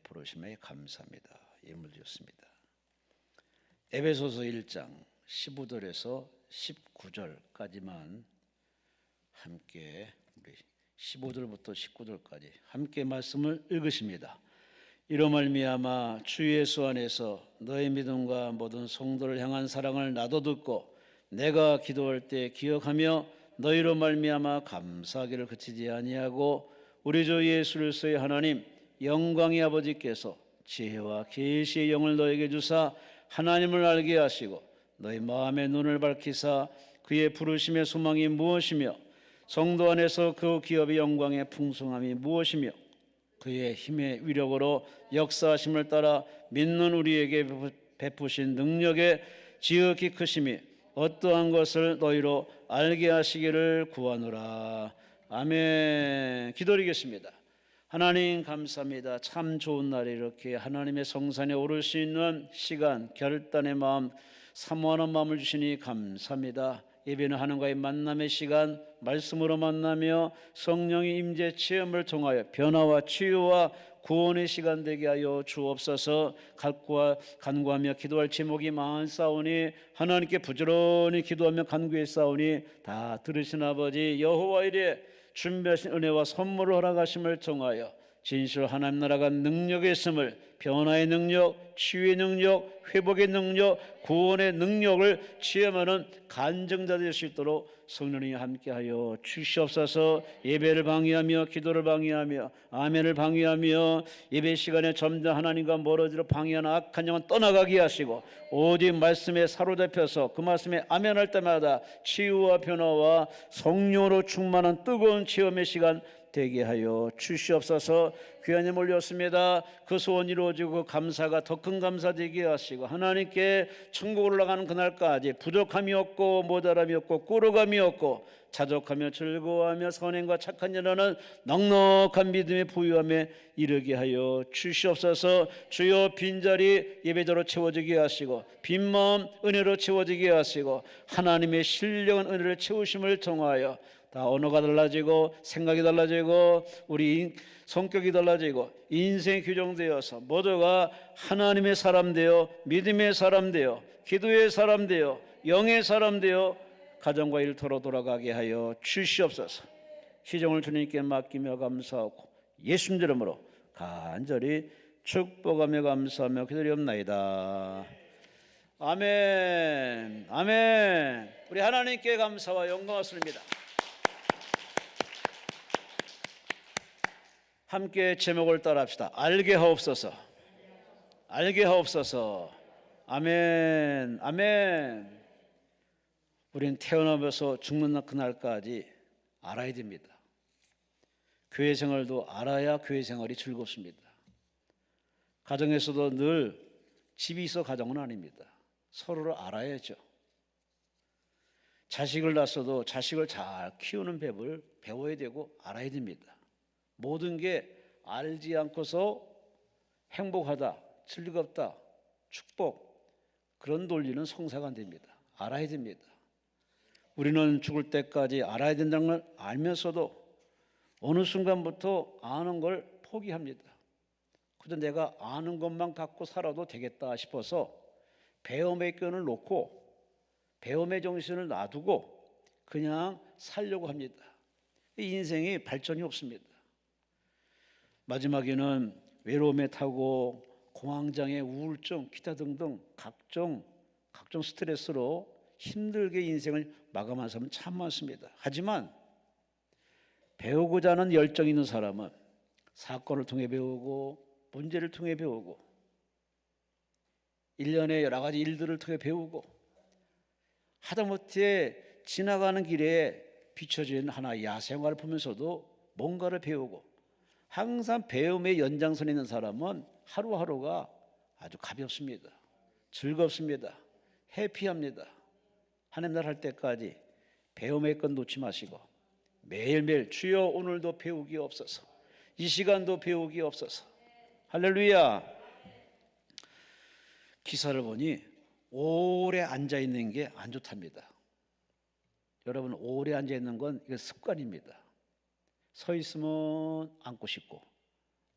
부르심에 감사합니다. 예물 드렸습니다. 에베소서 1장 15절에서 19절까지만 함께 우리 15절부터 19절까지 함께 말씀을 읽으십니다. 이로 말미암아 주 예수 안에서 너의 믿음과 모든 성도를 향한 사랑을 나도 듣고 내가 기도할 때 기억하며 너희로 말미암아 감사하기를 그치지 아니하고 우리 주 예수 그리스도의 하나님 영광의 아버지께서 지혜와 계시의 영을 너에게 주사 하나님을 알게 하시고 너희 마음의 눈을 밝히사 그의 부르심의 소망이 무엇이며 성도 안에서 그 기업의 영광의 풍성함이 무엇이며 그의 힘의 위력으로 역사하심을 따라 믿는 우리에게 베푸신 능력의 지극히 크심이 어떠한 것을 너희로 알게 하시기를 구하노라. 아멘. 기도드리겠습니다. 하나님 감사합니다. 참 좋은 날에 이렇게 하나님의 성산에 오를 수 있는 시간, 결단의 마음, 사모하는 마음을 주시니 감사합니다. 예배는 하나님과의 만남의 시간, 말씀으로 만나며 성령의 임재 체험을 통하여 변화와 치유와 구원의 시간 되게 하여 주옵소서. 간구하며 기도할 제목이 많사오니 하나님께 부지런히 기도하며 간구했사오니 다 들으신 아버지 여호와 이레 준비하신 은혜와 선물을 허락하심을 통하여 진실 하나님 나라가 능력이 있음을, 변화의 능력, 치유의 능력, 회복의 능력, 구원의 능력을 체험하는 간증자 될 수 있도록 성령이 함께하여 주시옵소서. 예배를 방해하며 기도를 방해하며 아멘을 방해하며 예배 시간에 점점 하나님과 멀어지려 방해하는 악한 영은 떠나가게 하시고 오직 말씀에 사로잡혀서 그 말씀에 아멘할 때마다 치유와 변화와 성령으로 충만한 뜨거운 체험의 시간 되게 하여 주시옵소서. 귀하님 올렸습니다. 그 소원이 이루어지고 감사가 더 큰 감사 되게 하시고 하나님께 천국으로 올라가는 그날까지 부족함이 없고 모자람이 없고 꾸러감이 없고 자족하며 즐거워하며 선행과 착한 일하는 넉넉한 믿음의 부유함에 이르게 하여 주시옵소서. 주여 빈자리 예배자로 채워지게 하시고 빈마음 은혜로 채워지게 하시고 하나님의 신령한 은혜를 채우심을 통하여 다 언어가 달라지고 생각이 달라지고 우리 성격이 달라지고 인생이 규정되어서 모두가 하나님의 사람 되어 믿음의 사람 되어 기도의 사람 되어 영의 사람 되어 가정과 일터로 돌아가게 하여 주시옵소서. 시종을 주님께 맡기며 감사하고 예수님 이름으로 간절히 축복하며 감사하며 기도리옵나이다. 아멘. 아멘. 우리 하나님께 감사와 영광을 드립니다. 함께 제목을 따라합시다. 알게 하옵소서. 알게 하옵소서. 아멘. 아멘. 우리는 태어나면서 죽는 그날까지 알아야 됩니다. 교회 생활도 알아야 교회 생활이 즐겁습니다. 가정에서도 늘 집이 있어 가정은 아닙니다. 서로를 알아야죠. 자식을 낳았어도 자식을 잘 키우는 법을 배워야 되고 알아야 됩니다. 모든 게 알지 않고서 행복하다, 즐겁다, 축복 그런 논리는 성사가 안 됩니다. 알아야 됩니다. 우리는 죽을 때까지 알아야 된다는 걸 알면서도 어느 순간부터 아는 걸 포기합니다. 그저 내가 아는 것만 갖고 살아도 되겠다 싶어서 배움의 끈을 놓고 배움의 정신을 놔두고 그냥 살려고 합니다. 인생이 발전이 없습니다. 마지막에는 외로움에 타고 공황장애, 우울증, 기타 등등 각종 스트레스로 힘들게 인생을 마감하는 사람은 참 많습니다. 하지만 배우고자 하는 열정 있는 사람은 사건을 통해 배우고 문제를 통해 배우고 일련의 여러 가지 일들을 통해 배우고 하다못해 지나가는 길에 비춰진 하나의 야생화를 보면서도 뭔가를 배우고 항상 배움의 연장선에 있는 사람은 하루하루가 아주 가볍습니다. 즐겁습니다. 해피합니다. 하나님 나라 할 때까지 배움의 건 놓지 마시고 매일매일 주여 오늘도 배우기 없어서 이 시간도 배우기 없어서 할렐루야. 기사를 보니 오래 앉아있는 게 안 좋답니다. 여러분 오래 앉아있는 건 이거 습관입니다. 서 있으면 앉고 싶고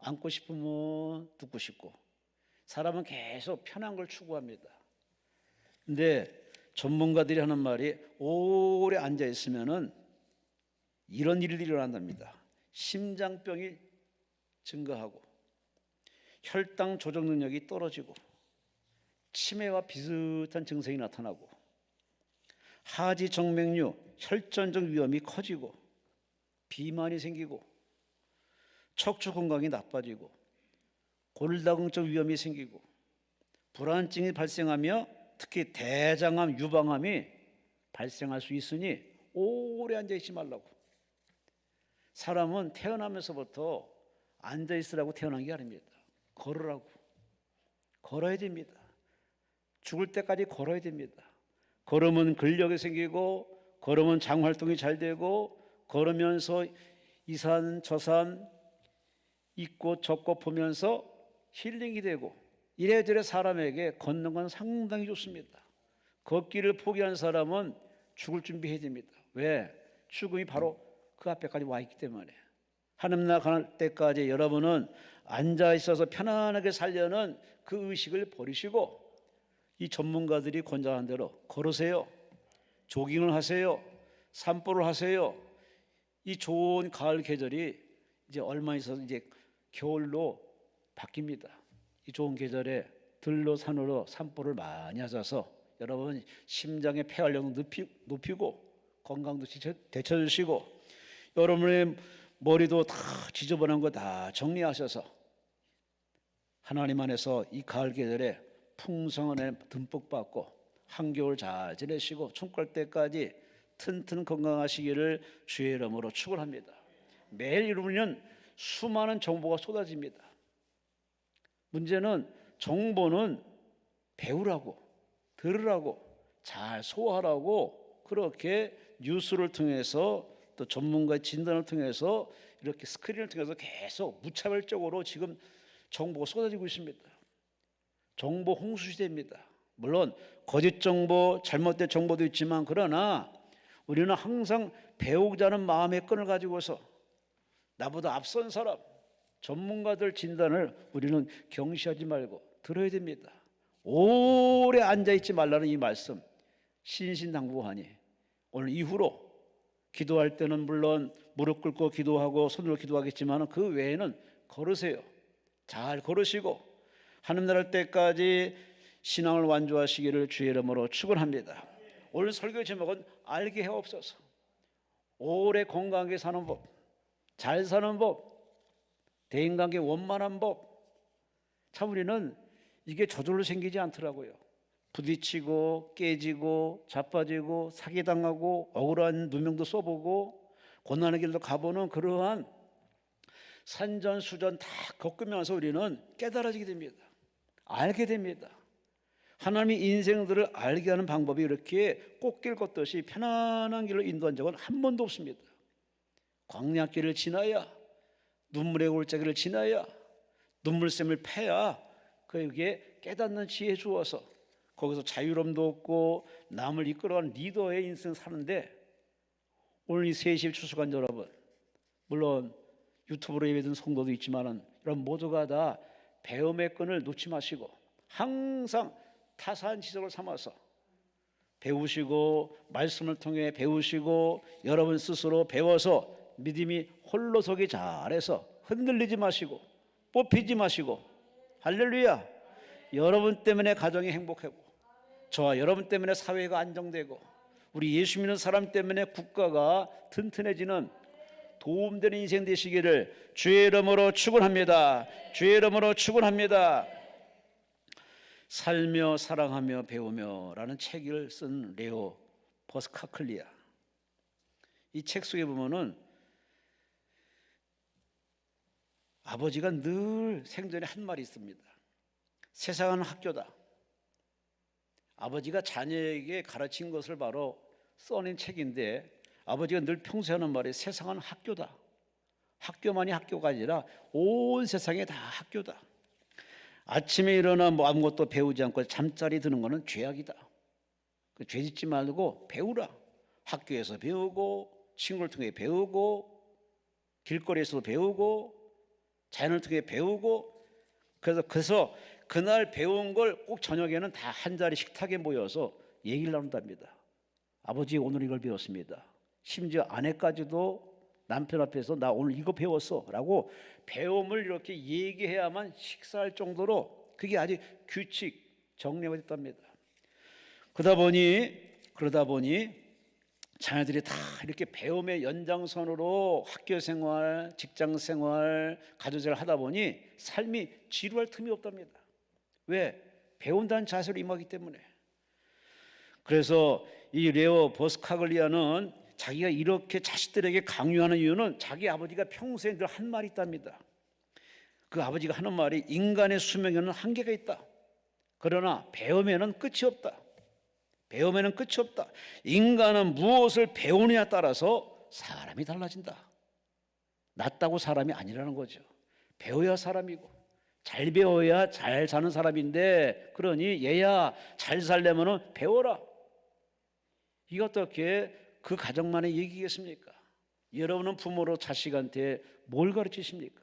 앉고 싶으면 눕고 싶고, 사람은 계속 편한 걸 추구합니다. 근데 전문가들이 하는 말이 오래 앉아 있으면은 이런 일들이 일어난답니다. 심장병이 증가하고 혈당 조정 능력이 떨어지고 치매와 비슷한 증상이 나타나고 하지 정맥류 혈전적 위험이 커지고 비만이 생기고 척추 건강이 나빠지고 골다공증 위험이 생기고 불안증이 발생하며 특히 대장암, 유방암이 발생할 수 있으니 오래 앉아 있지 말라고. 사람은 태어나면서부터 앉아 있으라고 태어난 게 아닙니다. 걸으라고. 걸어야 됩니다. 죽을 때까지 걸어야 됩니다. 걸으면 근력이 생기고, 걸으면 장 활동이 잘 되고, 걸으면서 이 산 저 산 있고 저고 보면서 힐링이 되고, 이래저래 사람에게 걷는 건 상당히 좋습니다. 걷기를 포기한 사람은 죽을 준비해야 됩니다. 왜? 죽음이 바로 그 앞에까지 와 있기 때문에. 하늘 나라 갈 때까지 여러분은 앉아 있어서 편안하게 살려는 그 의식을 버리시고 이 전문가들이 권장한 대로 걸으세요. 조깅을 하세요. 산보를 하세요. 이 좋은 가을 계절이 이제 얼마 있어서 이제 겨울로 바뀝니다. 이 좋은 계절에 들로 산으로 산보를 많이 하셔서 여러분 심장의 폐활량도 높이고 건강도 되찾으시고 여러분의 머리도 다 지저분한 거 다 정리하셔서 하나님 안에서 이 가을 계절에 풍성한 애 듬뿍 받고 한겨울 잘 지내시고 총갈 때까지 튼튼 건강하시기를 주의 이름으로 축원합니다. 매일 이루면 수많은 정보가 쏟아집니다. 문제는 정보는 배우라고, 들으라고, 잘 소화하라고 그렇게 뉴스를 통해서 또 전문가의 진단을 통해서 이렇게 스크린을 통해서 계속 무차별적으로 지금 정보가 쏟아지고 있습니다. 정보 홍수 시대입니다. 물론 거짓 정보, 잘못된 정보도 있지만 그러나 우리는 항상 배우고자 하는 마음의 끈을 가지고서 나보다 앞선 사람, 전문가들 진단을 우리는 경시하지 말고 들어야 됩니다. 오래 앉아있지 말라는 이 말씀 신신당부하니 오늘 이후로 기도할 때는 물론 무릎 꿇고 기도하고 손으로 기도하겠지만 그 외에는 걸으세요. 잘 걸으시고 하늘 나라 때까지 신앙을 완주하시기를 주의 이름으로 축원합니다. 오늘 설교 제목은 알게 해옵소서. 오래 건강하게 사는 법, 잘 사는 법, 대인관계 원만한 법. 참 우리는 이게 저절로 생기지 않더라고요. 부딪히고 깨지고 자빠지고 사기당하고 억울한 누명도 써보고 고난의 길도 가보는 그러한 산전수전 다 겪으면서 우리는 깨달아지게 됩니다. 알게 됩니다. 하나님이 인생들을 알게 하는 방법이 이렇게 꽃길 걷듯이 편안한 길로 인도한 적은 한 번도 없습니다. 광야길을 지나야 눈물의 골짜기를 지나야 눈물샘을 패야 그에게 깨닫는 지혜 주어서 거기서 자유로움도 얻고 남을 이끌어가는 리더의 인생 사는데 오늘 이 3시 추수관 여러분 물론 유튜브로 예배드린 성도도 있지만 여러분 모두가 다 배움의 끈을 놓지 마시고 항상 타산 지석을 삼아서 배우시고 말씀을 통해 배우시고 여러분 스스로 배워서 믿음이 홀로 서기 잘해서 흔들리지 마시고 뽑히지 마시고 할렐루야. 여러분 때문에 가정이 행복하고 저와 여러분 때문에 사회가 안정되고 우리 예수 믿는 사람 때문에 국가가 튼튼해지는 도움되는 인생 되시기를 주의 이름으로 축원합니다. 주의 이름으로 축원합니다. 살며 사랑하며 배우며 라는 책을 쓴 레오 버스카클리아. 이 책 속에 보면은 아버지가 늘 생전에 한 말이 있습니다. 세상은 학교다. 아버지가 자녀에게 가르친 것을 바로 써낸 책인데 아버지가 늘 평소에 하는 말이 세상은 학교다. 학교만이 학교가 아니라 온 세상이 다 학교다. 아침에 일어나 아무것도 배우지 않고 잠자리 드는 것은 죄악이다. 죄 짓지 말고 배우라. 학교에서 배우고 친구를 통해 배우고 길거리에서 배우고 자연을 통해 배우고, 그래서 그날 배운 걸 꼭 저녁에는 다 한 자리 식탁에 모여서 얘기를 나눈답니다. 아버지, 오늘 이걸 배웠습니다. 심지어 아내까지도 남편 앞에서 나 오늘 이거 배웠어 라고 배움을 이렇게 얘기해야만 식사할 정도로 그게 아주 규칙 정리가 됐답니다. 그러다 보니 자녀들이 다 이렇게 배움의 연장선으로 학교 생활, 직장 생활, 가족생활 하다 보니 삶이 지루할 틈이 없답니다. 왜? 배운다는 자세로 임하기 때문에. 그래서 이 레오 버스카글리아는 자기가 이렇게 자식들에게 강요하는 이유는 자기 아버지가 평소에 늘 한 말이 있답니다. 그 아버지가 하는 말이 인간의 수명에는 한계가 있다. 그러나 배움에는 끝이 없다. 배움에는 끝이 없다. 인간은 무엇을 배우느냐에 따라서 사람이 달라진다. 낫다고 사람이 아니라는 거죠. 배워야 사람이고 잘 배워야 잘 사는 사람인데, 그러니 얘야 잘 살려면 배워라. 이게 어떻게 그 가정만의 얘기겠습니까? 여러분은 부모로 자식한테 뭘 가르치십니까?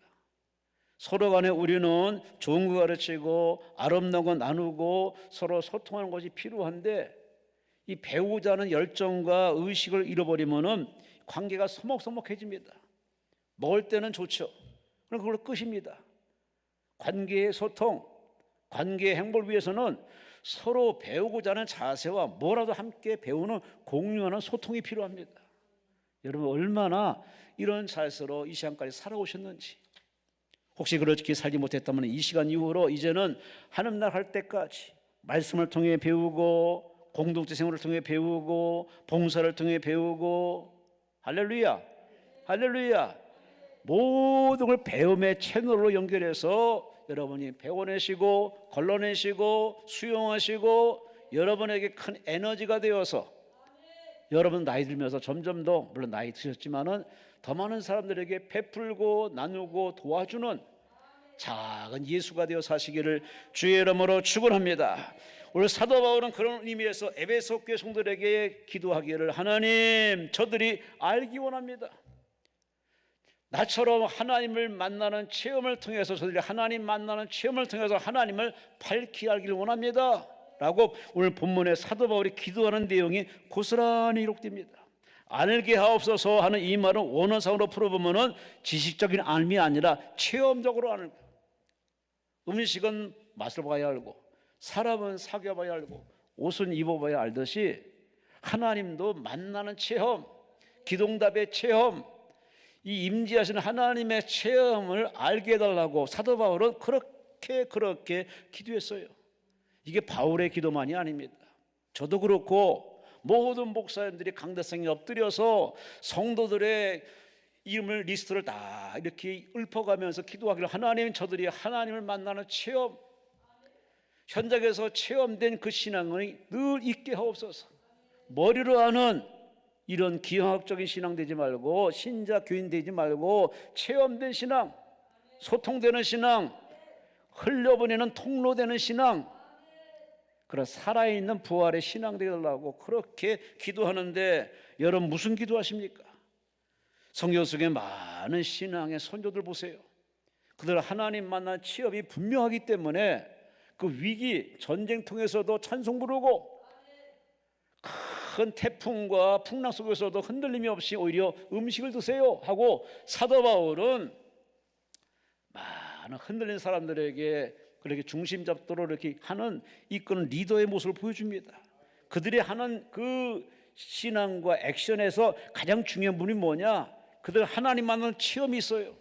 서로 간에 우리는 좋은 거 가르치고 아름다운 거 나누고 서로 소통하는 것이 필요한데, 이 배우고자 하는 열정과 의식을 잃어버리면은 관계가 서먹서먹해집니다. 먹을 때는 좋죠. 그럼 그걸로 끝입니다. 관계의 소통, 관계의 행복을 위해서는 서로 배우고자 하는 자세와 뭐라도 함께 배우는 공유하는 소통이 필요합니다. 여러분 얼마나 이런 자세로 이 시간까지 살아오셨는지, 혹시 그렇게 살지 못했다면 이 시간 이후로 이제는 하는 날 할 때까지 말씀을 통해 배우고 공동체 생활을 통해 배우고 봉사를 통해 배우고, 할렐루야, 할렐루야, 모든 걸 배움의 채널로 연결해서 여러분이 배워내시고 걸러내시고 수용하시고 여러분에게 큰 에너지가 되어서 여러분 나이 들면서 점점 더, 물론 나이 드셨지만은 더 많은 사람들에게 베풀고 나누고 도와주는 작은 예수가 되어 사시기를 주의 이름으로 축원합니다. 오늘 사도 바울은 그런 의미에서 에베소 교회 성도들에게 기도하기를, 하나님 저들이 알기 원합니다. 나처럼 하나님을 만나는 체험을 통해서 저들이 하나님 만나는 체험을 통해서 하나님을 밝히 알기를 원합니다 라고 오늘 본문에 사도 바울이 기도하는 내용이 고스란히 기록됩니다. 알게 하옵소서 하는 이 말은 원어상으로 풀어보면 지식적인 알미 아니라 체험적으로 아는 거예요. 음식은 맛을 봐야 알고 사람은 사귀어봐야 알고 옷은 입어봐야 알듯이 하나님도 만나는 체험, 기도응답의 체험, 이 임재하시는 하나님의 체험을 알게 해달라고 사도 바울은 그렇게 기도했어요. 이게 바울의 기도만이 아닙니다. 저도 그렇고 모든 목사님들이 강대상에 엎드려서 성도들의 이름을 리스트를 다 이렇게 읊어가면서 기도하기를, 하나님 저들이 하나님을 만나는 체험, 현장에서 체험된 그 신앙을 늘 있게 하옵소서. 머리로 아는 이런 기하학적인 신앙 되지 말고 신자 교인 되지 말고 체험된 신앙, 소통되는 신앙, 흘려보내는 통로되는 신앙, 그런 살아있는 부활의 신앙 되달라고 그렇게 기도하는데, 여러분 무슨 기도하십니까? 성경 속에 많은 신앙의 선조들 보세요. 그들 하나님 만난 취업이 분명하기 때문에 그 위기 전쟁통에서도 찬송 부르고 큰 태풍과 풍랑 속에서도 흔들림이 없이 오히려 음식을 드세요 하고 사도 바울은 많은 흔들린 사람들에게 그렇게 중심 잡도록 이렇게 하는 이끄는 리더의 모습을 보여줍니다. 그들이 하는 그 신앙과 액션에서 가장 중요한 분이 뭐냐? 그들 하나님 만나는 체험이 있어요.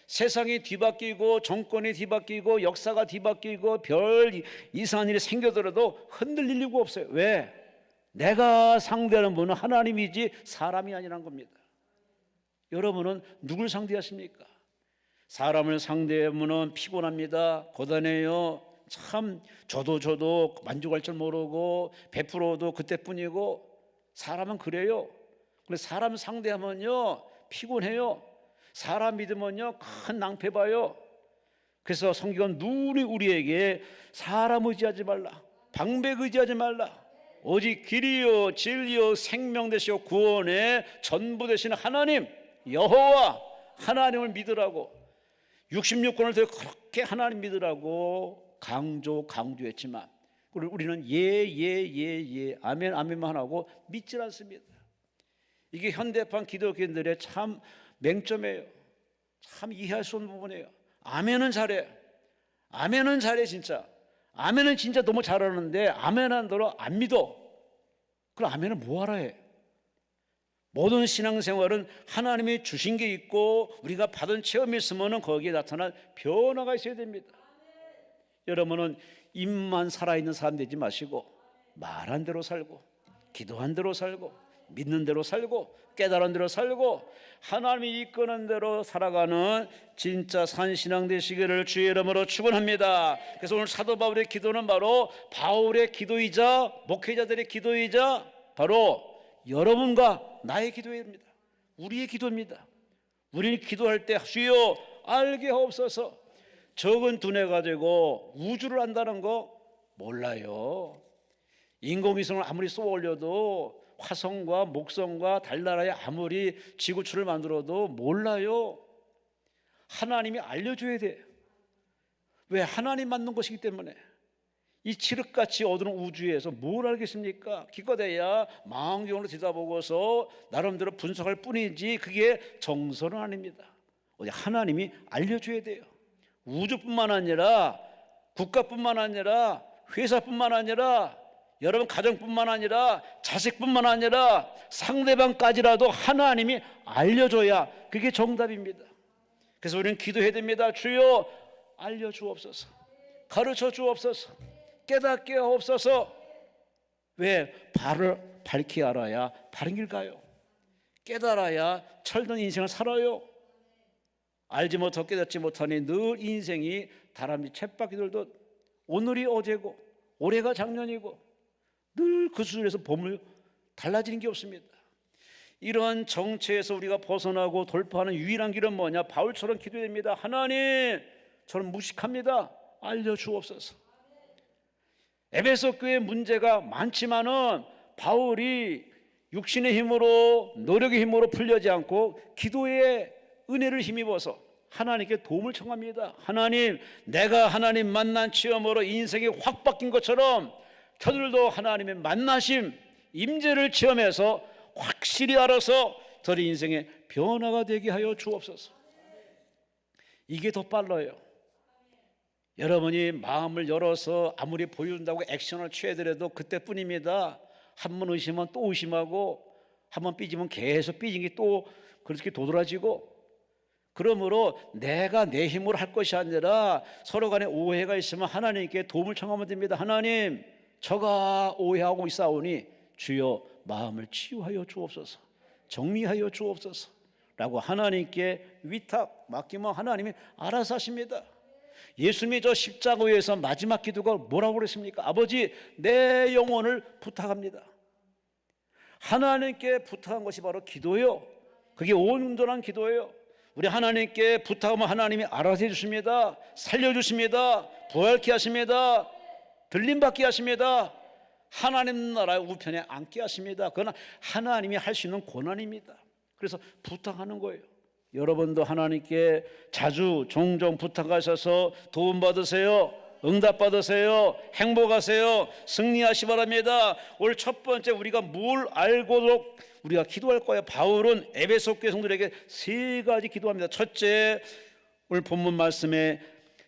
세상이 뒤바뀌고 정권이 뒤바뀌고 역사가 뒤바뀌고 별 이상한 일이 생겨더라도 흔들릴 이유가 없어요. 왜? 내가 상대하는 분은 하나님이지 사람이 아니란 겁니다. 여러분은 누굴 상대하십니까? 사람을 상대하면 피곤합니다. 고단해요. 참 저도 만족할 줄 모르고 베풀어도 그때뿐이고, 사람은 그래요. 그래서 사람 상대하면요 피곤해요. 사람 믿으면요 큰 낭패 봐요. 그래서 성경은 누리 우리에게 사람 의지하지 말라, 방백 의지하지 말라, 오직 길이요 진리요 생명 되시고 구원의 전부 되시는 하나님 여호와 하나님을 믿으라고. 66권을 더 그렇게 하나님 믿으라고 강조했지만 우리는 예, 아멘, 아멘만 하고 믿질 않습니다. 이게 현대판 기독교인들의 참 맹점이에요. 참 이해할 수 없는 부분이에요. 아멘은 잘해. 아멘은 잘해 진짜. 아멘은 진짜 너무 잘하는데 아멘한 대로 안 믿어. 그럼 아멘은 뭐하라 해? 모든 신앙생활은 하나님이 주신 게 있고 우리가 받은 체험이 있으면 거기에 나타날 변화가 있어야 됩니다. 여러분은 입만 살아있는 사람 되지 마시고 말한 대로 살고 기도한 대로 살고 믿는 대로 살고 깨달은 대로 살고 하나님이 이끄는 대로 살아가는 진짜 산신앙 되시기를 주의 이름으로 축원합니다. 그래서 오늘 사도 바울의 기도는 바로 바울의 기도이자 목회자들의 기도이자 바로 여러분과 나의 기도입니다. 우리의 기도입니다. 우리는 기도할 때 주여 알게 하옵소서. 적은 두뇌 가지고 우주를 안다는 거 몰라요. 인공위성을 아무리 쏘아 올려도 화성과 목성과 달나라에 아무리 지구촌을 만들어도 몰라요. 하나님이 알려줘야 돼. 왜? 하나님 만든 것이기 때문에. 이 칠흑같이 어두운 우주에서 뭘 알겠습니까? 기껏해야 망원경으로 들여다보고서 나름대로 분석할 뿐이지 그게 정설은 아닙니다. 하나님이 알려줘야 돼요. 우주뿐만 아니라 국가뿐만 아니라 회사뿐만 아니라 여러분 가정뿐만 아니라 자식뿐만 아니라 상대방까지라도 하나님이 알려줘야 그게 정답입니다. 그래서 우리는 기도해야 됩니다. 주여 알려주옵소서. 가르쳐 주옵소서. 깨닫게 하옵소서. 왜? 발을 밝히 알아야 바른 길 가요. 깨달아야 철든 인생을 살아요. 알지 못하고 깨닫지 못하니 늘 인생이 다람쥐 쳇바퀴 돌듯 오늘이 어제고 올해가 작년이고 늘 그 수준에서 범을 달라지는 게 없습니다. 이러한 정체에서 우리가 벗어나고 돌파하는 유일한 길은 뭐냐? 바울처럼 기도해야 됩니다. 하나님 저는 무식합니다. 알려주옵소서. 에베소 교회 문제가 많지만은 바울이 육신의 힘으로 노력의 힘으로 풀려지 않고 기도의 은혜를 힘입어서 하나님께 도움을 청합니다. 하나님 내가 하나님 만난 체험으로 인생이 확 바뀐 것처럼 저들도 하나님의 만나심 임재를 체험해서 확실히 알아서 저희 인생의 변화가 되게 하여 주옵소서. 이게 더 빨라요. 여러분이 마음을 열어서 아무리 보여준다고 액션을 취해더라도 그때뿐입니다. 한 번 의심하면 또 의심하고 한 번 삐지면 계속 삐진 게 또 그렇게 도드라지고, 그러므로 내가 내 힘으로 할 것이 아니라 서로 간에 오해가 있으면 하나님께 도움을 청하면 됩니다. 하나님 저가 오해하고 있사오니 주여 마음을 치유하여 주옵소서, 정리하여 주옵소서 라고 하나님께 위탁 맡기면 하나님이 알아서 하십니다. 예수님이 저 십자가 위에서 마지막 기도가 뭐라고 그랬습니까? 아버지 내 영혼을 부탁합니다. 하나님께 부탁한 것이 바로 기도예요. 그게 온전한 기도예요. 우리 하나님께 부탁하면 하나님이 알아서 해주십니다. 살려주십니다. 부활케 하십니다. 들림받게 하십니다. 하나님 나라의 우편에 앉게 하십니다. 그건 하나님이 할 수 있는 고난입니다. 그래서 부탁하는 거예요. 여러분도 하나님께 자주 종종 부탁하셔서 도움 받으세요. 응답 받으세요. 행복하세요. 승리하시 바랍니다. 오늘 첫 번째 우리가 뭘 알고도 우리가 기도할 거예요. 바울은 에베소 교회 성도들에게 세 가지 기도합니다. 첫째, 오늘 본문 말씀에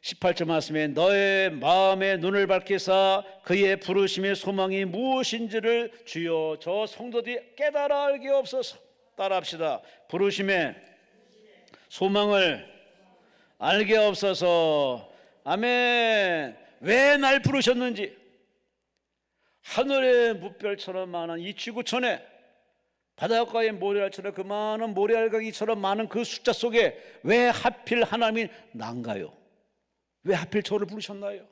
18절 말씀에 너의 마음의 눈을 밝히사 그의 부르심의 소망이 무엇인지를 주여 저 성도들이 깨달아 알게 없어서. 따라합시다. 부르심의 소망을 알게 없어서. 아멘. 왜 날 부르셨는지, 하늘의 무별처럼 많은 이 지구촌에 바닷가의 모래알처럼 그 많은 모래알가기처럼 많은 그 숫자 속에 왜 하필 하나님이 난가요? 왜 하필 저를 부르셨나요?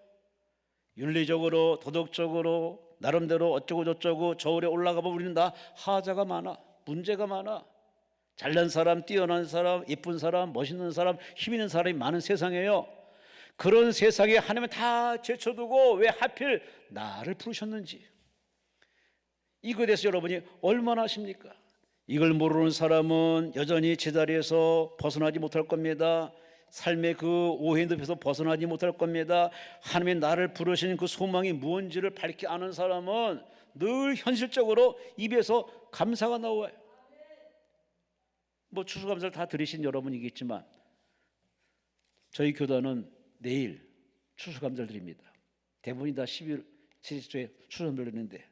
윤리적으로 도덕적으로 나름대로 어쩌고 저쩌고 저울에 올라가면 우리는 다 하자가 많아, 문제가 많아. 잘난 사람, 뛰어난 사람, 예쁜 사람, 멋있는 사람, 힘 있는 사람이 많은 세상이에요. 그런 세상에 하나님은 다 제쳐두고 왜 하필 나를 부르셨는지, 이거에 대해서 여러분이 얼마나 아십니까? 이걸 모르는 사람은 여전히 제자리에서 벗어나지 못할 겁니다. 삶의 그 오해의 늪에서 벗어나지 못할 겁니다. 하나님이 나를 부르신 그 소망이 무엇인지를 밝히 아는 사람은 늘 현실적으로 입에서 감사가 나와요. 뭐 추수감사를 다 들으신 여러분이겠지만 저희 교단은 내일 추수감사를 드립니다. 대부분이 다 11월 7일에 추수감사를 드리는데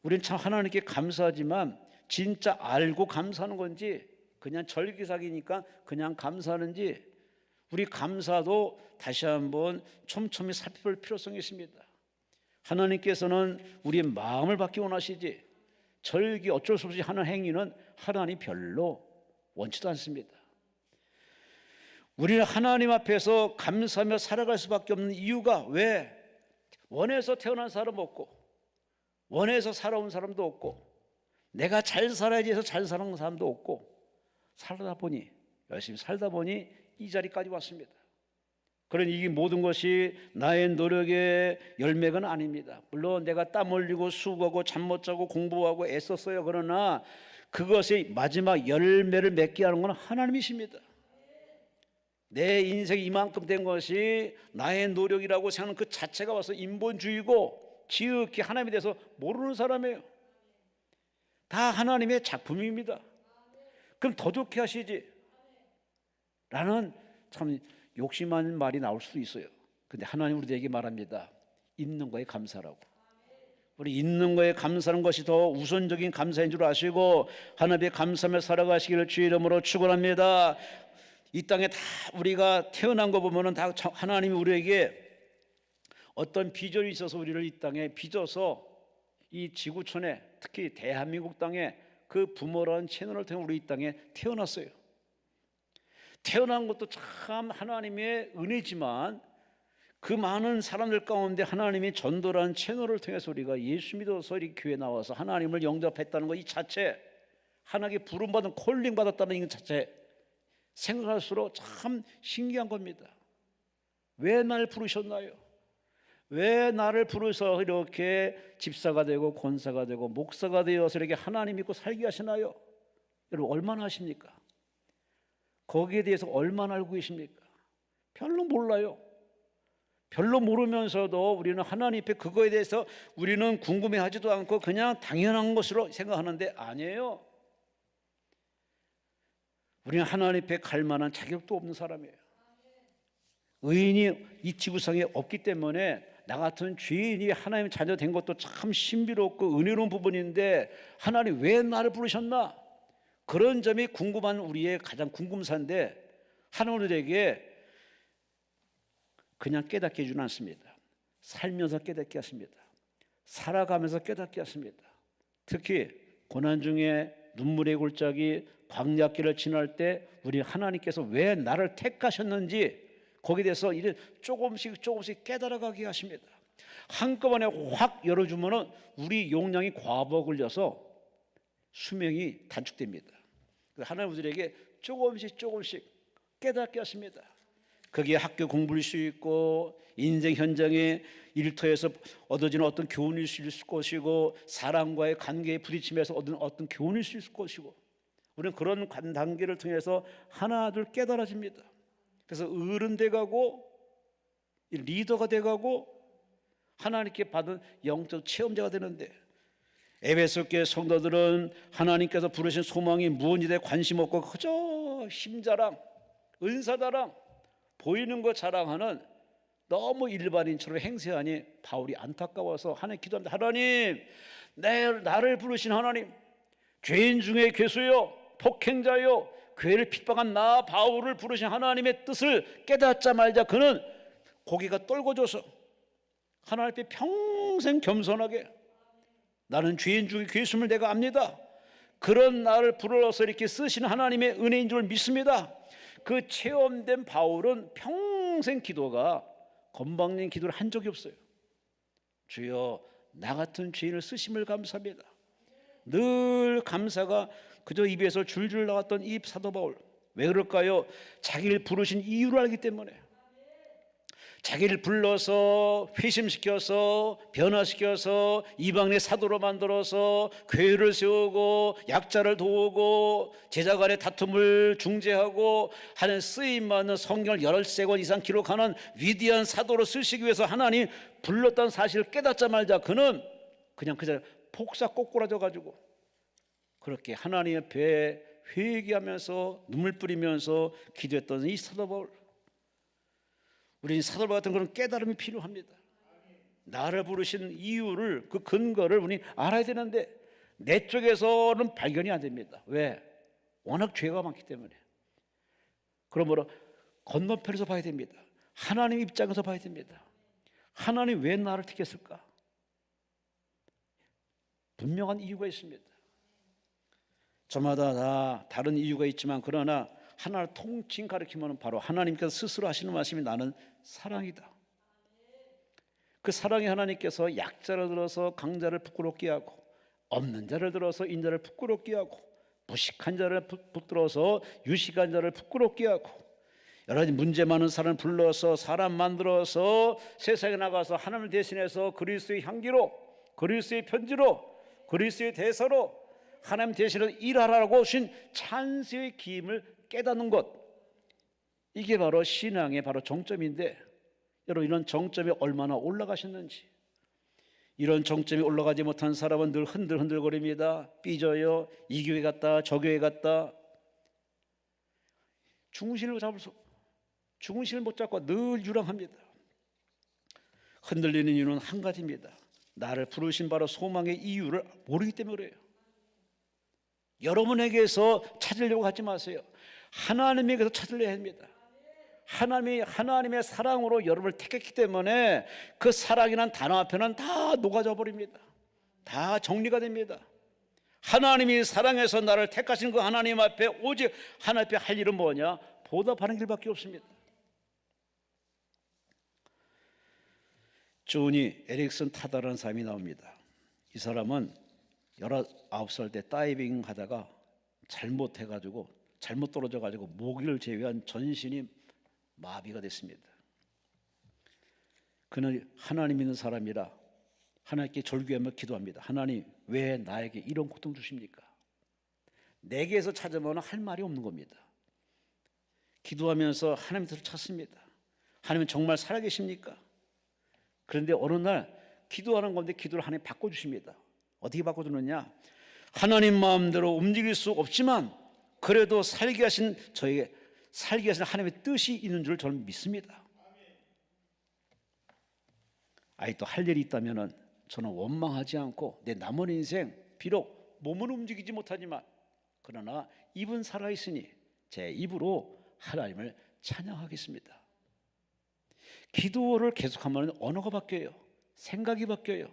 우리는 참 하나님께 감사하지만 진짜 알고 감사하는 건지 그냥 절기사기니까 그냥 감사하는지 우리 감사도 다시 한번 촘촘히 살펴볼 필요성이 있습니다. 하나님께서는 우리의 마음을 받기 원하시지 절기 어쩔 수 없이 하는 행위는 하나님 별로 원치도 않습니다. 우리는 하나님 앞에서 감사하며 살아갈 수밖에 없는 이유가 왜? 원해서 태어난 사람 없고 원해서 살아온 사람도 없고 내가 잘 살아야지 해서 잘 사는 사람도 없고 살다 보니 열심히 살다 보니 이 자리까지 왔습니다. 그러니 이 모든 것이 나의 노력의 열매가 아닙니다. 물론 내가 땀 흘리고 수고하고 잠 못 자고 공부하고 애썼어요. 그러나 그것의 마지막 열매를 맺게 하는 건 하나님이십니다. 내 인생이 이만큼 된 것이 나의 노력이라고 생각하는 그 자체가 와서 인본주의고 지극히 하나님에 대해서 모르는 사람이에요. 다 하나님의 작품입니다. 그럼 더 좋게 하시지 라는 참 욕심한 말이 나올 수도 있어요. 근데 하나님 우리에게 말합니다. 있는 거에 감사라고. 우리 있는 거에 감사하는 것이 더 우선적인 감사인 줄 아시고 하나님의 감사하며 살아가시기를 주의 이름으로 축원합니다. 이 땅에 다 우리가 태어난 거 보면은 다 하나님이 우리에게 어떤 비전이 있어서 우리를 이 땅에 빚어서 이 지구촌에 특히 대한민국 땅에 그 부모라는 채널을 통해 우리 이 땅에 태어났어요. 태어난 것도 참 하나님의 은혜지만 그 많은 사람들 가운데 하나님이 전도라는 채널을 통해서 우리가 예수 믿어서 이 교회에 나와서 하나님을 영접했다는 것 이 자체 하나님께 부름받은 콜링 받았다는 것 자체 생각할수록 참 신기한 겁니다. 왜 날 부르셨나요? 왜 나를 부르셔서 이렇게 집사가 되고 권사가 되고 목사가 되어서 이렇게 하나님 믿고 살게 하시나요? 여러분 얼마나 아십니까? 거기에 대해서 얼마나 알고 계십니까? 별로 몰라요. 별로 모르면서도 우리는 하나님 앞에 그거에 대해서 우리는 궁금해하지도 않고 그냥 당연한 것으로 생각하는데 아니에요. 우리는 하나님 앞에 갈 만한 자격도 없는 사람이에요. 의인이 이 지구상에 없기 때문에 나 같은 죄인이 하나님의 자녀 된 것도 참 신비롭고 은혜로운 부분인데 하나님 왜 나를 부르셨나? 그런 점이 궁금한 우리의 가장 궁금사인데 하나님 우리에게 그냥 깨닫게 해주는 않습니다. 살면서 깨닫게 하십니다. 살아가면서 깨닫게 하십니다. 특히 고난 중에 눈물의 골짜기 광야길을 지날 때 우리 하나님께서 왜 나를 택하셨는지 거기에 대해서 이제 조금씩 깨달아가게 하십니다. 한꺼번에 확 열어주면 우리 용량이 과부하 걸려서 수명이 단축됩니다. 하나님 우리에게 조금씩 깨닫게 하십니다. 거기에 학교 공부일 수 있고 인생 현장의 일터에서 얻어지는 어떤 교훈일 수 있을 것이고 사람과의 관계에 부딪히면서 얻는 어떤 교훈일 수 있을 것이고 우리는 그런 단계를 통해서 하나둘 깨달아집니다. 그래서 어른 돼가고 리더가 돼가고 하나님께 받은 영적 체험자가 되는데 에베소 교회 성도들은 하나님께서 부르신 소망이 무엇인지에 관심 없고 그저 힘자랑 은사자랑 보이는 것 자랑하는 너무 일반인처럼 행세하니 바울이 안타까워서 하나님 기도합니다. 하나님 나를 부르신 하나님 죄인 중에 괴수요 폭행자요 교회를 핍박한 나 바울을 부르신 하나님의 뜻을 깨닫자 말자 그는 고개가 떨궈져서 하나님 앞에 평생 겸손하게 나는 죄인 중에 괴수임을 내가 압니다. 그런 나를 불러서 이렇게 쓰시는 하나님의 은혜인 줄 믿습니다. 그 체험된 바울은 평생 기도가 건방진 기도를 한 적이 없어요. 주여 나 같은 죄인을 쓰심을 감사합니다. 늘 감사가 그저 입에서 줄줄 나왔던 이 사도 바울 왜 그럴까요? 자기를 부르신 이유를 알기 때문에 자기를 불러서 회심시켜서 변화시켜서 이방인의 사도로 만들어서 교회를 세우고 약자를 도우고 제자 간의 다툼을 중재하고 하는 쓰임받는 성경을 13권 이상 기록하는 위대한 사도로 쓰시기 위해서 하나님 불렀다는 사실을 깨닫자마자 그는 그냥 그 자리에 폭삭 꼬꾸라져 가지고 그렇게 하나님 앞에 회개하면서 눈물 뿌리면서 기도했던 이 사도 바울, 우리 사도 바울 같은 그런 깨달음이 필요합니다. 나를 부르신 이유를, 그 근거를 우리 알아야 되는데 내 쪽에서는 발견이 안 됩니다. 왜? 워낙 죄가 많기 때문에. 그러므로 건너편에서 봐야 됩니다. 하나님 입장에서 봐야 됩니다. 하나님 왜 나를 택했을까? 분명한 이유가 있습니다. 저마다 다 다른 이유가 있지만 그러나 하나를 통칭 가리키면 바로 하나님께서 스스로 하시는 말씀이 나는 사랑이다. 그 사랑의 하나님께서 약자를 들어서 강자를 부끄럽게 하고 없는 자를 들어서 인자를 부끄럽게 하고 무식한 자를 붙들어서 유식한 자를 부끄럽게 하고 여러 가지 문제 많은 사람을 불러서 사람 만들어서 세상에 나가서 하나님을 대신해서 그리스도의 향기로, 그리스도의 편지로, 그리스도의 대사로 하나님 대신해서 일하라고 하신 찬스의 기임을 깨닫는 것, 이게 바로 신앙의 바로 정점인데 여러분 이런 정점이 얼마나 올라가셨는지. 이런 정점이 올라가지 못한 사람은 늘 흔들흔들거립니다. 삐져요. 이 교회 갔다 저 교회 갔다. 중심을 못 잡고 늘 유랑합니다. 흔들리는 이유는 한 가지입니다. 나를 부르신 바로 소망의 이유를 모르기 때문에 그래요. 여러분에게서 찾으려고 하지 마세요. 하나님에게서 찾으려야 합니다. 하나님의 사랑으로 여러분을 택했기 때문에 그 사랑이라는 단어 앞에는 다 녹아져 버립니다. 다 정리가 됩니다. 하나님이 사랑해서 나를 택하신 그 하나님 앞에 오직 하나님 앞에 할 일은 뭐냐? 보답하는 길밖에 없습니다. 조니 에릭슨 타다라는 사람이 나옵니다. 이 사람은 19살 때 다이빙 하다가 잘못 떨어져가지고 목을 제외한 전신이 마비가 됐습니다. 그는 하나님 믿는 사람이라 하나님께 절규하며 기도합니다. 하나님 왜 나에게 이런 고통 주십니까? 내게서 찾으면 할 말이 없는 겁니다. 기도하면서 하나님 뜻을 찾습니다. 하나님은 정말 살아계십니까? 그런데 어느 날 기도하는 건데 기도를 하나님 바꿔주십니다. 어떻게 바꿔주느냐? 하나님 마음대로 움직일 수 없지만 그래도 살게 하신 저에게 살게 하신 하나님의 뜻이 있는 줄 저는 믿습니다. 또 할 일이 있다면 저는 원망하지 않고 내 남은 인생 비록 몸은 움직이지 못하지만 그러나 입은 살아있으니 제 입으로 하나님을 찬양하겠습니다. 기도를 계속하면 언어가 바뀌어요. 생각이 바뀌어요.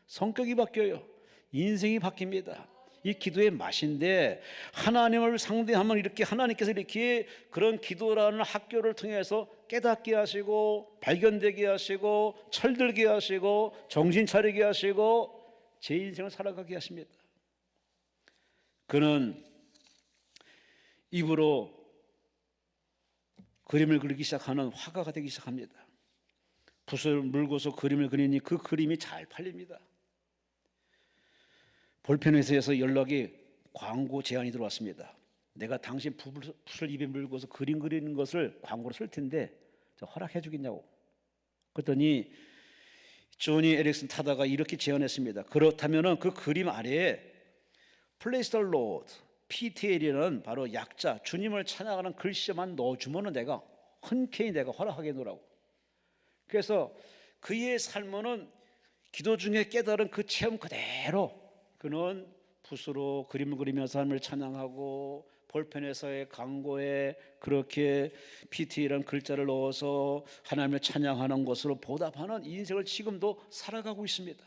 성격이 바뀌어요. 인생이 바뀝니다. 이 기도의 맛인데 하나님을 상대하면 이렇게 하나님께서 이렇게 그런 기도라는 학교를 통해서 깨닫게 하시고 발견되게 하시고 철들게 하시고 정신 차리게 하시고 제 인생을 살아가게 하십니다. 그는 입으로 그림을 그리기 시작하는 화가가 되기 시작합니다. 붓을 물고서 그림을 그리니 그 그림이 잘 팔립니다. 볼펜회사에서 연락이 광고 제안이 들어왔습니다. 내가 당신 붓을 입에 물고서 그림 그리는 것을 광고로 쓸 텐데 허락해 주겠냐고. 그랬더니 조니 에릭슨 타다가 이렇게 제안했습니다. 그렇다면 그 그림 아래에 Praise the Lord, PTL이라는 바로 약자 주님을 찬양하는 글씨만 넣어주면 내가 흔쾌히 내가 허락하겠노라고. 그래서 그의 삶은 기도 중에 깨달은 그 체험 그대로 그는 붓으로 그림을 그리면서 하나님을 찬양하고 볼펜에서의 광고에 그렇게 PT라는 글자를 넣어서 하나님을 찬양하는 것으로 보답하는 인생을 지금도 살아가고 있습니다.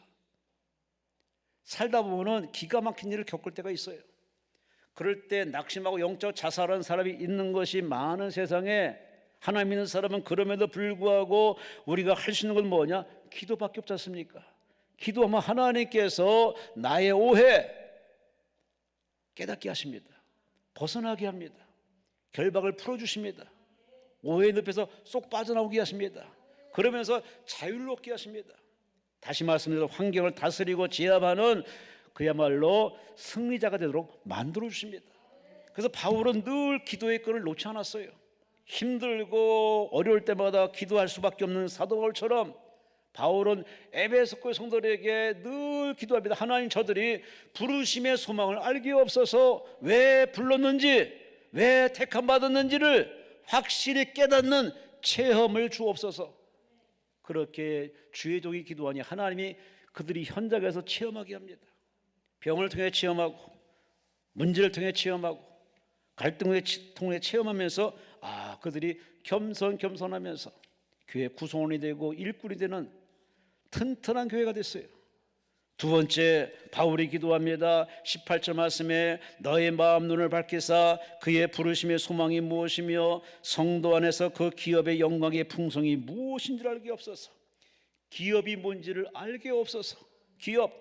살다 보면 기가 막힌 일을 겪을 때가 있어요. 그럴 때 낙심하고 영적 자살하는 사람이 있는 것이 많은 세상에 하나님 믿는 사람은 그럼에도 불구하고 우리가 할 수 있는 건 뭐냐? 기도밖에 없지 않습니까? 기도하면 하나님께서 나의 오해 깨닫게 하십니다. 벗어나게 합니다. 결박을 풀어주십니다. 오해의 늪에서 쏙 빠져나오게 하십니다. 그러면서 자유롭게 하십니다. 다시 말씀드려 환경을 다스리고 제압하는 그야말로 승리자가 되도록 만들어 주십니다. 그래서 바울은 늘 기도의 끈을 놓지 않았어요. 힘들고 어려울 때마다 기도할 수밖에 없는 사도 바울처럼 바울은 에베소 교회 성도들에게 늘 기도합니다. 하나님, 저들이 부르심의 소망을 알게 없어서 왜 불렀는지, 왜 택함 받았는지를 확실히 깨닫는 체험을 주옵소서. 그렇게 주의 종이 기도하니 하나님이 그들이 현장에서 체험하게 합니다. 병을 통해 체험하고, 문제를 통해 체험하고, 갈등을 통해 체험하면서 그들이 겸손하면서 교회 구성원이 되고 일꾼이 되는 튼튼한 교회가 됐어요. 두 번째, 바울이 기도합니다. 18절 말씀에 너의 마음 눈을 밝히사 그의 부르심의 소망이 무엇이며 성도 안에서 그 기업의 영광의 풍성이 무엇인지를 알게 없어서. 기업이 뭔지를 알게 없어서. 기업,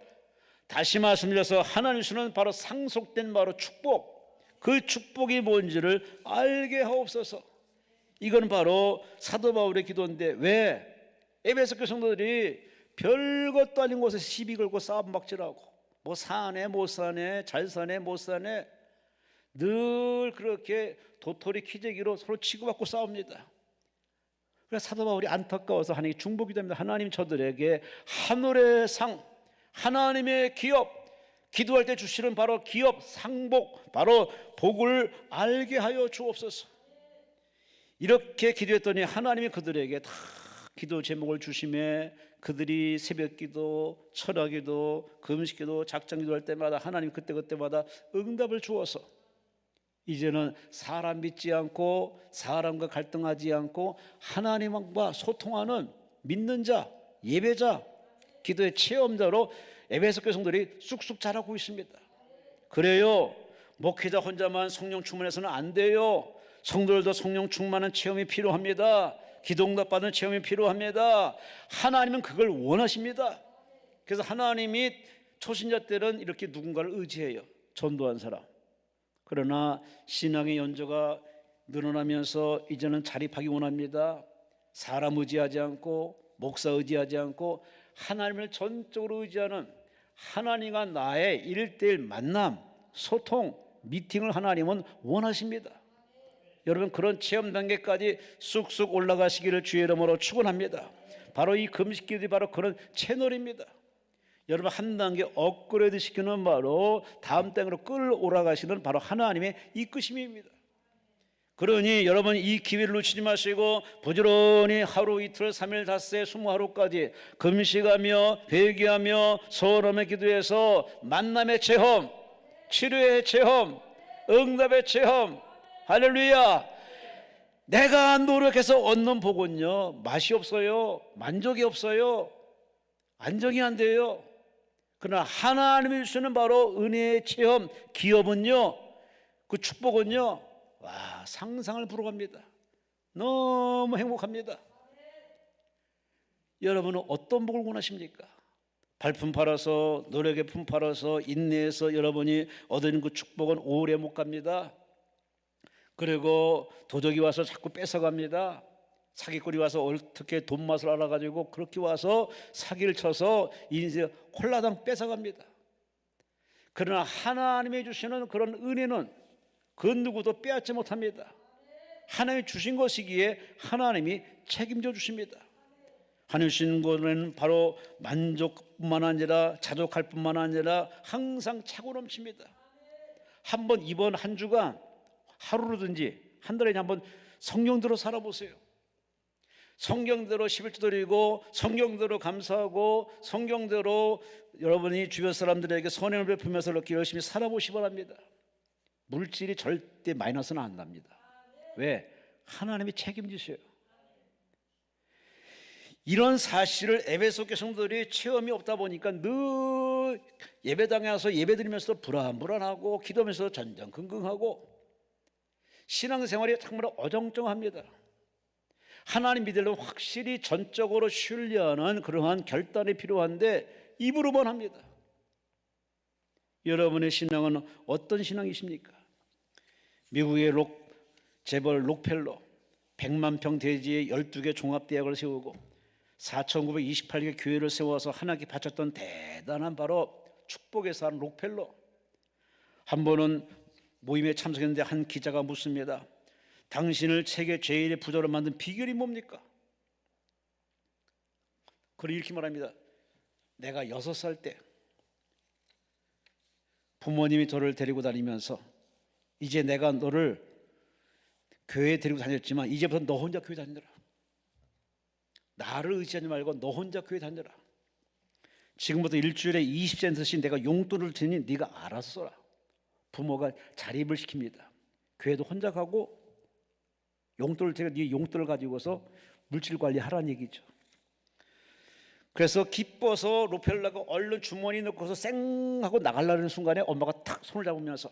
다시 말씀드려서 하나님 주는 바로 상속된 바로 축복, 그 축복이 뭔지를 알게 하옵소서. 이건 바로 사도 바울의 기도인데, 왜 에베소 교회 성도들이 별것도 아닌 곳에 시비 걸고 싸움박질하고 뭐 사네 못 사네, 잘 사네 못 사네, 늘 그렇게 도토리 키재기로 서로 치고받고 싸웁니다. 그래서 사도 바울이 안타까워서 하나님께 중보기도합니다. 하나님, 저들에게 하늘의 상, 하나님의 기업, 기도할 때 주시는 바로 기업, 상복, 바로 복을 알게 하여 주옵소서. 이렇게 기도했더니 하나님이 그들에게 다 기도 제목을 주심에 그들이 새벽기도, 철학기도, 금식기도, 작정기도 할 때마다 하나님 그때마다 응답을 주어서 이제는 사람 믿지 않고 사람과 갈등하지 않고 하나님과 소통하는 믿는 자, 예배자, 기도의 체험자로 에베소 교회 성도들이 쑥쑥 자라고 있습니다. 그래요, 목회자 혼자만 성령 충만해서는 안 돼요. 성도들도 성령 충만한 체험이 필요합니다. 기도응답 받는 체험이 필요합니다. 하나님은 그걸 원하십니다. 그래서 하나님이 초신자 때는 이렇게 누군가를 의지해요. 전도한 사람. 그러나 신앙의 연조가 늘어나면서 이제는 자립하기 원합니다. 사람 의지하지 않고 목사 의지하지 않고 하나님을 전적으로 의지하는 하나님과 나의 1:1 만남, 소통, 미팅을 하나님은 원하십니다. 여러분, 그런 체험 단계까지 쑥쑥 올라가시기를 주의 이름으로 축원합니다. 바로 이 금식기도이 바로 그런 채널입니다. 여러분, 한 단계 업그레이드 시키는 바로 다음 단계로 끌어올라가시는 바로 하나님의 이끄심입니다. 그러니 여러분, 이 기회를 놓치지 마시고 부지런히 하루 이틀 3일 닷새 20하루까지 금식하며 회개하며 소원하며 기도해서 만남의 체험, 치료의 체험, 응답의 체험, 할렐루야. 내가 노력해서 얻는 복은요, 맛이 없어요. 만족이 없어요. 안정이 안 돼요. 그러나 하나님이 주시는 바로 은혜의 체험, 기업은요, 그 축복은요, 상상을 불허합니다. 너무 행복합니다. 여러분은 어떤 복을 원하십니까? 발품 팔아서, 노력의 품 팔아서, 인내해서 여러분이 얻은 그 축복은 오래 못 갑니다. 그리고 도적이 와서 자꾸 뺏어갑니다. 사기꾼이 와서 어떻게 돈 맛을 알아가지고 그렇게 와서 사기를 쳐서 인생 홀라당 뺏어갑니다. 그러나 하나님이 주시는 그런 은혜는 그 누구도 빼앗지 못합니다. 하나님이 주신 것이기에 하나님이 책임져 주십니다. 하나님 주신 것은 바로 만족뿐만 아니라 자족할 뿐만 아니라 항상 차고 넘칩니다. 한번 이번 한 주간 하루로든지 한 달에 한번 성경대로 살아보세요. 성경대로 11조 드리고 성경대로 감사하고 성경대로 여러분이 주변 사람들에게 선행을 베푸면서 이렇게 열심히 살아보시기 바랍니다. 물질이 절대 마이너스는 안 납니다. 왜? 하나님이 책임지셔요. 이런 사실을 에베소 교회 성도들이 체험이 없다 보니까 늘 예배당에 와서 예배드리면서도 불안하고 기도하면서도 전전긍긍하고 신앙생활이 정말 어정쩡합니다. 하나님 믿으려면 확실히 전적으로 신뢰하는 그러한 결단이 필요한데 입으로만 합니다. 여러분의 신앙은 어떤 신앙이십니까? 미국의 재벌 록펠러 100만 평 대지에 12개 종합대학을 세우고 4928개 교회를 세워서 하나님께 바쳤던 대단한 바로 축복의 사람 록펠러. 한 번은 모임에 참석했는데 한 기자가 묻습니다. 당신을 세계 제일의 부자로 만든 비결이 뭡니까? 그를 이렇게 말합니다. 내가 6살 때 부모님이 저를 데리고 다니면서 이제 내가 너를 교회에 데리고 다녔지만 이제부터 너 혼자 교회 다니라. 나를 의지하지 말고 너 혼자 교회 다니라. 지금부터 일주일에 20센트씩 내가 용돈을 드니 네가 알아서 써라. 부모가 자립을 시킵니다. 교회도 혼자 가고 용돈을 드려 네 용돈을 가지고서 물질 관리하라는 얘기죠. 그래서 기뻐서 록펠러가 얼른 주머니 넣고서 쌩 하고 나가려는 순간에 엄마가 탁 손을 잡으면서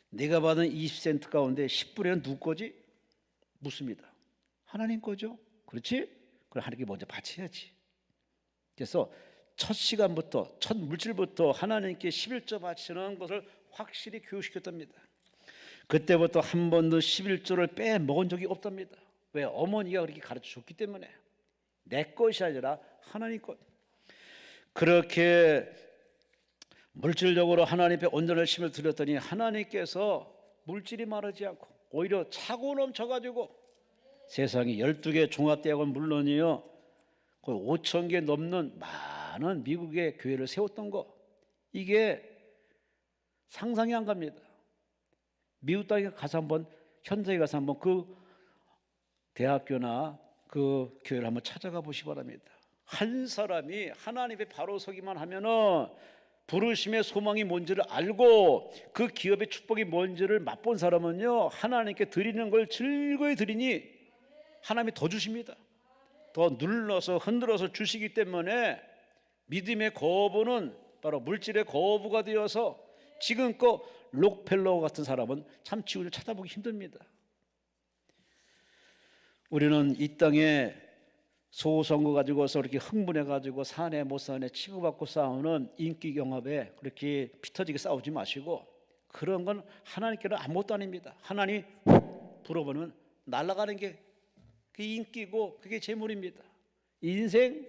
내가 받은 20센트 가운데 10분에는 누구 거지? 묻습니다. 하나님 거죠. 그렇지? 그럼 하나님께 먼저 바쳐야지. 그래서 첫 시간부터 첫 물질부터 하나님께 11조 바치는 것을 확실히 교육시켰답니다. 그때부터 한 번도 11조를 빼먹은 적이 없답니다. 왜? 어머니가 그렇게 가르쳐줬기 때문에. 내 것이 아니라 하나님 것. 그렇게 물질적으로 하나님 앞에 온전한 힘을 드렸더니 하나님께서 물질이 마르지 않고 오히려 차고 넘쳐가지고 세상에 12개 종합대학은 물론이요 거의 5,000개 넘는 많은 미국의 교회를 세웠던 거, 이게 상상이 안 갑니다. 미국 땅에 가서 한번, 현장에 가서 한번 그 대학교나 그 교회를 한번 찾아가 보시기 바랍니다. 한 사람이 하나님 앞에 바로 서기만 하면은 부르심의 소망이 뭔지를 알고 그 기업의 축복이 뭔지를 맛본 사람은요 하나님께 드리는 걸 즐거이 드리니 하나님이 더 주십니다. 더 눌러서 흔들어서 주시기 때문에 믿음의 거부는 바로 물질의 거부가 되어서 지금껏 록펠러 같은 사람은 참 지구를 찾아보기 힘듭니다. 우리는 이 땅에 소선거 가지고서 이렇게 흥분해 가지고 사내 못 사내 치고받고 싸우는 인기 경합에 그렇게 피터지게 싸우지 마시고, 그런 건 하나님께는 아무것도 아닙니다. 하나님 불어보면 날아가는 게 그게 인기고 그게 재물입니다. 인생,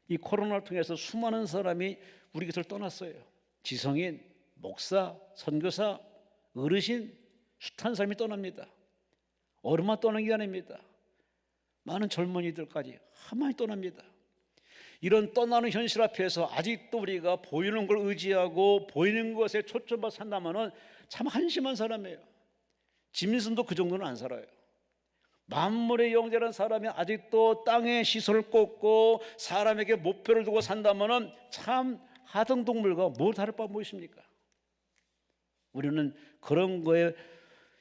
이 코로나를 통해서 수많은 사람이 우리 곁을 떠났어요. 지성인, 목사, 선교사, 어르신, 숱한 사람이 떠납니다. 어른만 떠나는 게 아닙니다. 많은 젊은이들까지 한마디 떠납니다. 이런 떠나는 현실 앞에서 아직도 우리가 보이는 걸 의지하고 보이는 것에 초점을 산다면 참 한심한 사람이에요. 짐승도 그 정도는 안 살아요. 만물의 영재라는 사람이 아직도 땅에 시선을 꽂고 사람에게 목표를 두고 산다면 참 하등동물과 뭘 다를 바 무엇입니까? 우리는 그런 거에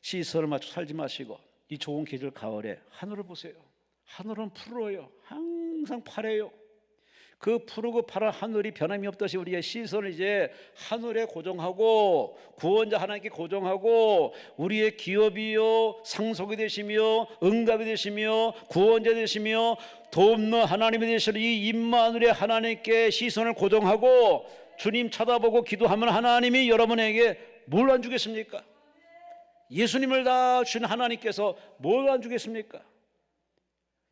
시선을 맞춰 살지 마시고 이 좋은 계절 가을에 하늘을 보세요. 하늘은 푸르러요. 항상 파래요. 그 푸르고 파란 하늘이 변함이 없듯이 우리의 시선을 이제 하늘에 고정하고 구원자 하나님께 고정하고 우리의 기업이요 상속이 되시며 응답이 되시며 구원자 되시며 돕는 하나님이 되시는 이 임마누엘의 하나님께 시선을 고정하고 주님 쳐다보고 기도하면 하나님이 여러분에게 뭘 안 주겠습니까? 예수님을 다 주신 하나님께서 뭘 안 주겠습니까?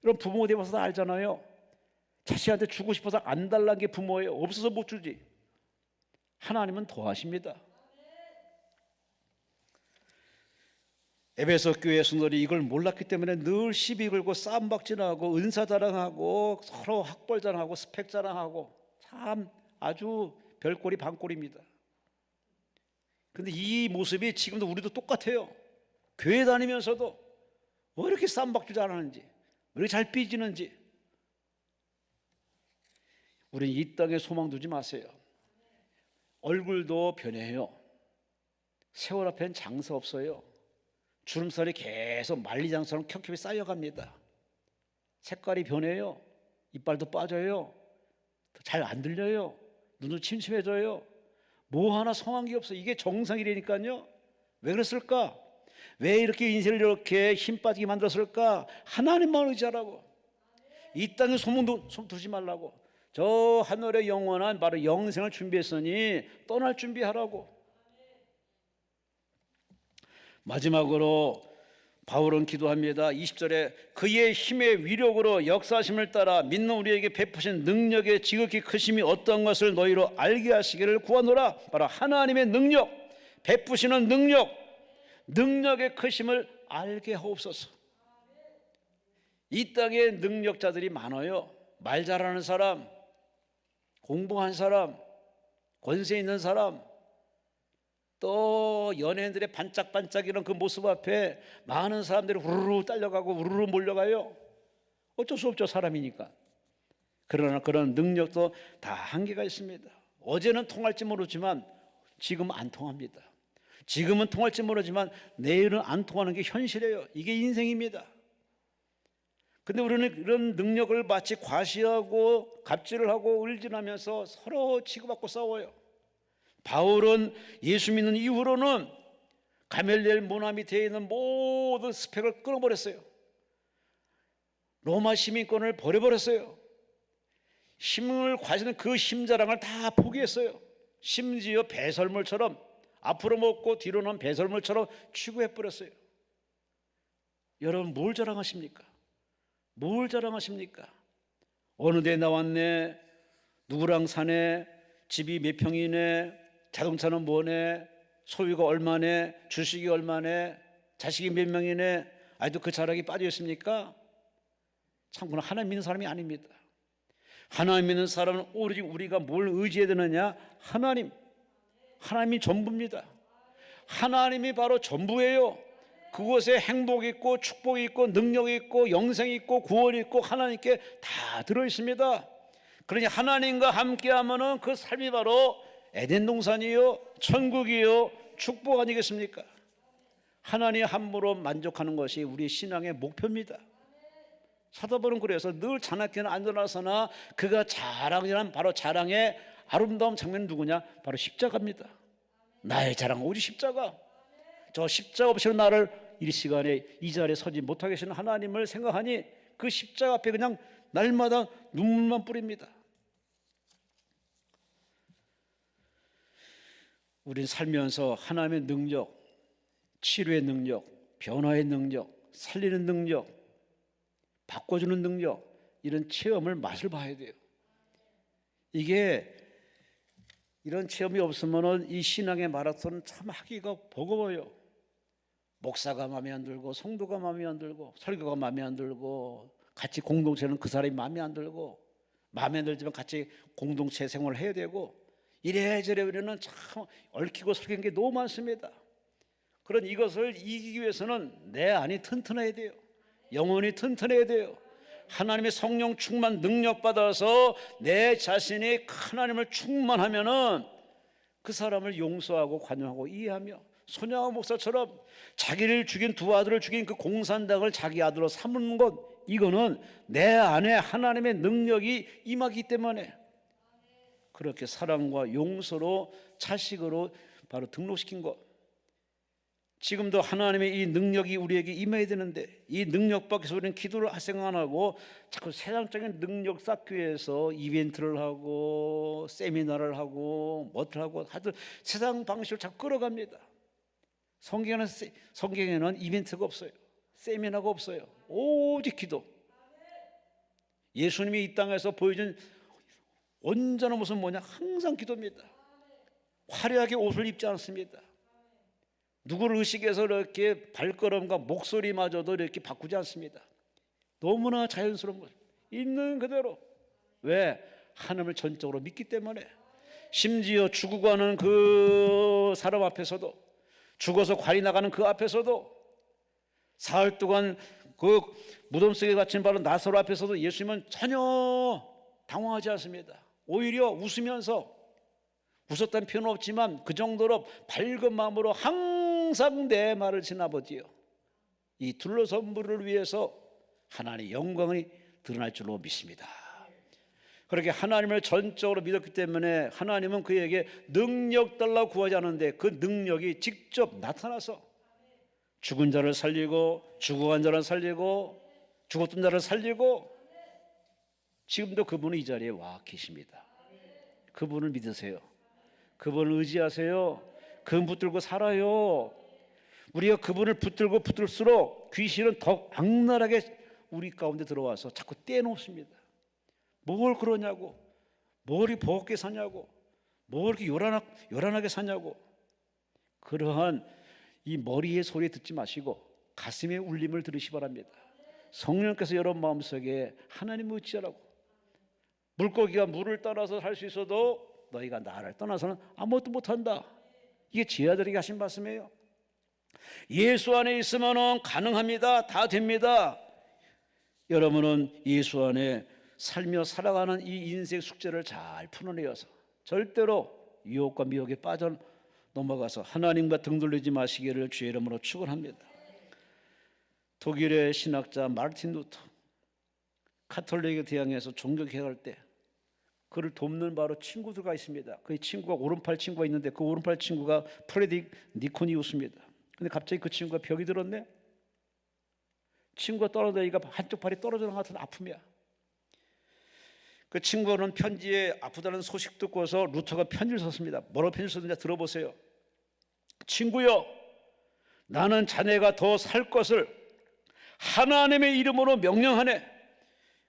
여러분 부모 되어서 알잖아요. 자식한테 주고 싶어서 안 달라는 게 부모예요. 없어서 못 주지. 하나님은 더하십니다. 에베소 교회 성도들이 이걸 몰랐기 때문에 늘 시비 걸고 싸움박질하고 은사 자랑하고 서로 학벌 자랑하고 스펙 자랑하고 참 아주 별꼴이 반꼴입니다. 그런데 이 모습이 지금도 우리도 똑같아요. 교회 다니면서도 왜 이렇게 싸움박질 잘하는지, 왜 이렇게 잘 삐지는지. 우리는 이 땅에 소망 두지 마세요. 얼굴도 변해요. 세월 앞엔 장사 없어요. 주름살이 계속 만리장처럼 켜켜이 쌓여갑니다. 색깔이 변해요. 이빨도 빠져요. 잘 안 들려요. 눈도 침침해져요. 뭐 하나 성한 게 없어요. 이게 정상이라니까요. 왜 그랬을까? 왜 이렇게 인생을 이렇게 힘 빠지게 만들었을까? 하나님만 의지하라고. 이 땅에 소문 두지 말라고. 저 하늘의 영원한 바로 영생을 준비했으니 떠날 준비하라고. 마지막으로 바울은 기도합니다. 20절에 그의 힘의 위력으로 역사하심을 따라 믿는 우리에게 베푸신 능력의 지극히 크심이 어떤 것을 너희로 알게 하시기를 구하노라. 바로 하나님의 능력, 베푸시는 능력의 크심을 알게 하옵소서. 이 땅에 능력자들이 많아요. 말 잘하는 사람, 공부한 사람, 권세 있는 사람, 또 연예인들의 반짝반짝이는 그 모습 앞에 많은 사람들이 우르르 딸려가고 우르르 몰려가요. 어쩔 수 없죠, 사람이니까. 그러나 그런 능력도 다 한계가 있습니다. 어제는 통할지 모르지만 지금은 안 통합니다. 지금은 통할지 모르지만 내일은 안 통하는 게 현실이에요. 이게 인생입니다. 근데 우리는 이런 능력을 마치 과시하고 갑질을 하고 을진하면서 서로 치고받고 싸워요. 바울은 예수 믿는 이후로는 가멜리엘 문화 밑에 있는 모든 스펙을 끊어버렸어요. 로마 시민권을 버려버렸어요. 힘을 과시는 그 힘자랑을 다 포기했어요. 심지어 배설물처럼 앞으로 먹고 뒤로는 배설물처럼 취급해버렸어요. 여러분 뭘 자랑하십니까? 뭘 자랑하십니까? 어느 데 나왔네, 누구랑 사네, 집이 몇 평이네, 자동차는 뭐네, 소유가 얼마네, 주식이 얼마네, 자식이 몇 명이네, 아직도 그 자랑이 빠져 있습니까? 참고로 하나님 믿는 사람이 아닙니다. 하나님 믿는 사람은 오로지 우리가 뭘 의지해야 되느냐? 하나님이 전부입니다. 하나님이 바로 전부예요. 그곳에 행복이 있고 축복이 있고 능력이 있고 영생이 있고 구원이 있고 하나님께 다 들어있습니다. 그러니 하나님과 함께하면 그 삶이 바로 에덴 동산이요, 천국이요, 축복 아니겠습니까? 하나님 함으로 만족하는 것이 우리 신앙의 목표입니다. 사도 바울은 그래서 늘 자나깨나 앉아나서나 그가 자랑이란 바로 자랑의 아름다운 장면은 누구냐? 바로 십자가입니다. 나의 자랑 오직 십자가. 저 십자가 없이는 나를 이 시간에 이 자리에 서지 못하게 하시는 하나님을 생각하니 그 십자가 앞에 그냥 날마다 눈물만 뿌립니다. 우린 살면서 하나님의 능력, 치료의 능력, 변화의 능력, 살리는 능력, 바꿔주는 능력, 이런 체험을 맛을 봐야 돼요. 이게 이런 체험이 없으면 이 신앙의 마라톤은 참 하기가 버거워요. 목사가 마음에 안 들고 성도가 마음에 안 들고 설교가 마음에 안 들고 같이 공동체는 그 사람이 마음에 안 들고 마음에 안 들지만 같이 공동체 생활을 해야 되고 이래저래 우리는 참 얽히고 설킨 게 너무 많습니다. 그런 이것을 이기기 위해서는 내 안이 튼튼해야 돼요. 영혼이 튼튼해야 돼요. 하나님의 성령 충만 능력 받아서 내 자신이 하나님을 충만하면은 그 사람을 용서하고 관용하고 이해하며 손양호 목사처럼 자기를 죽인 두 아들을 죽인 그 공산당을 자기 아들로 삼는 것, 이거는 내 안에 하나님의 능력이 임하기 때문에 그렇게 사랑과 용서로 자식으로 바로 등록시킨 것. 지금도 하나님의 이 능력이 우리에게 임해야 되는데 이 능력 밖에서 우리는 기도를 생각 안 하고 자꾸 세상적인 능력 쌓기 위해서 이벤트를 하고 세미나를 하고 뭐를 하고 하여튼 세상 방식을 자꾸 끌어갑니다. 성경에는 이벤트가 없어요. 세미나가 없어요. 오직 기도. 예수님이 이 땅에서 보여준 온전한 모습은 뭐냐? 항상 기도입니다. 화려하게 옷을 입지 않습니다. 누구를 의식해서 이렇게 발걸음과 목소리마저도 이렇게 바꾸지 않습니다. 너무나 자연스러운 모습, 있는 그대로. 왜? 하나님을 전적으로 믿기 때문에. 심지어 죽고 가는 그 사람 앞에서도, 죽어서 관이 나가는 그 앞에서도, 사흘 동안 그 무덤 속에 갇힌 바로 나사로 앞에서도 예수님은 전혀 당황하지 않습니다. 오히려 웃으면서, 웃었다는 표현은 없지만 그 정도로 밝은 마음으로 항상 내 말을 친 아버지요, 이 둘러선 분을 위해서 하나님의 영광이 드러날 줄로 믿습니다. 그렇게 하나님을 전적으로 믿었기 때문에 하나님은 그에게 능력 달라고 구하지 않는데 그 능력이 직접 나타나서 죽은 자를 살리고 죽어간 자를 살리고 죽었던 자를 살리고, 지금도 그분은 이 자리에 와 계십니다. 그분을 믿으세요. 그분을 의지하세요. 그분 붙들고 살아요. 우리가 그분을 붙들고 붙들수록 귀신은 더 악랄하게 우리 가운데 들어와서 자꾸 떼놓습니다. 뭘 그러냐고, 뭘 이렇게 버겁게 사냐고, 뭘 이렇게 요란하게 사냐고. 그러한 이 머리의 소리 듣지 마시고 가슴의 울림을 들으시 바랍니다. 성령께서 여러분 마음속에 하나님을 의지하라고. 물고기가 물을 떠나서 살 수 있어도 너희가 나를 떠나서는 아무것도 못한다. 이게 제자들에게 하신 말씀이에요. 예수 안에 있으면 가능합니다. 다 됩니다. 여러분은 예수 안에 살며 살아가는 이 인생 숙제를 잘 풀어내어서 절대로 유혹과 미혹에 빠져 넘어가서 하나님과 등 돌리지 마시기를 주의 이름으로 축원합니다. 독일의 신학자 마르틴 루터, 카톨릭에 대항해서 종교개혁할 때 그를 돕는 바로 친구들과 있습니다. 그 친구가 오른팔 친구가 있는데 그 오른팔 친구가 프레디 니코니우스입니다. 근데 갑자기 그 친구가 병이 들었네. 친구가 떨어지니까 한쪽 팔이 떨어지는 것 같은 아픔이야. 그 친구는 편지에 아프다는 소식 듣고서 루터가 편지를 썼습니다. 뭐라고 편지를 썼는지 들어보세요. 친구여, 나는 자네가 더 살 것을 하나님의 이름으로 명령하네.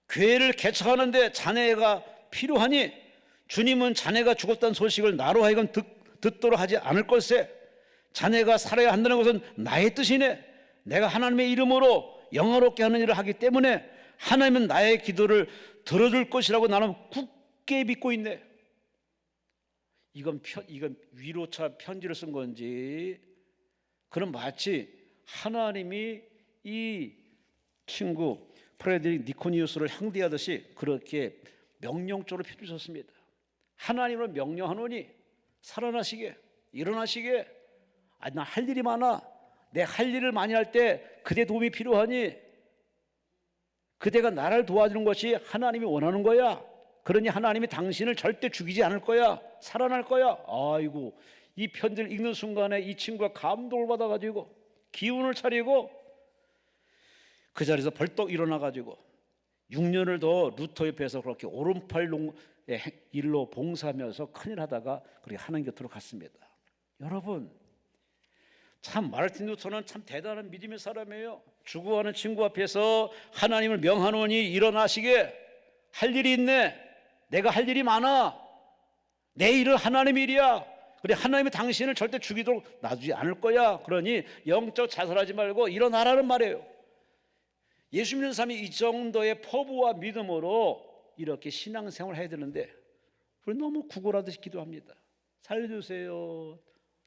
교회를 개척하는데 자네가 필요하니 주님은 자네가 죽었다는 소식을 나로 하여금 듣도록 하지 않을 것세. 자네가 살아야 한다는 것은 나의 뜻이네. 내가 하나님의 이름으로 영화롭게 하는 일을 하기 때문에 하나님은 나의 기도를 들어줄 것이라고 나는 굳게 믿고 있네. 이건 위로차 편지를 쓴 건지, 그럼 마치 하나님이 이 친구 프레드릭 니코니우스를 향대하듯이 그렇게 명령적으로 편지 썼습니다. 하나님으로 명령하노니 살아나시게, 일어나시게. 나 할 일이 많아. 내 할 일을 많이 할 때 그대 도움이 필요하니 그대가 나를 도와주는 것이 하나님이 원하는 거야. 그러니 하나님이 당신을 절대 죽이지 않을 거야. 살아날 거야. 아이고, 이 편지를 읽는 순간에 이 친구가 감동을 받아가지고 기운을 차리고 그 자리에서 벌떡 일어나가지고 6년을 더 루터 옆에서 그렇게 오른팔 일로 봉사하면서 큰일 하다가 그렇게 하나님 곁으로 갔습니다. 여러분, 참 마르틴 루터는 참 대단한 믿음의 사람이에요. 죽어가는 친구 앞에서 하나님을 명하노니 일어나시게. 할 일이 있네. 내가 할 일이 많아. 내 일은 하나님의 일이야. 그래, 하나님이 당신을 절대 죽이도록 놔두지 않을 거야. 그러니 영적 자살하지 말고 일어나라는 말이에요. 예수 믿는 사람이 이 정도의 포부와 믿음으로 이렇게 신앙생활을 해야 되는데 우리 너무 구걸하듯이 기도합니다. 살려주세요.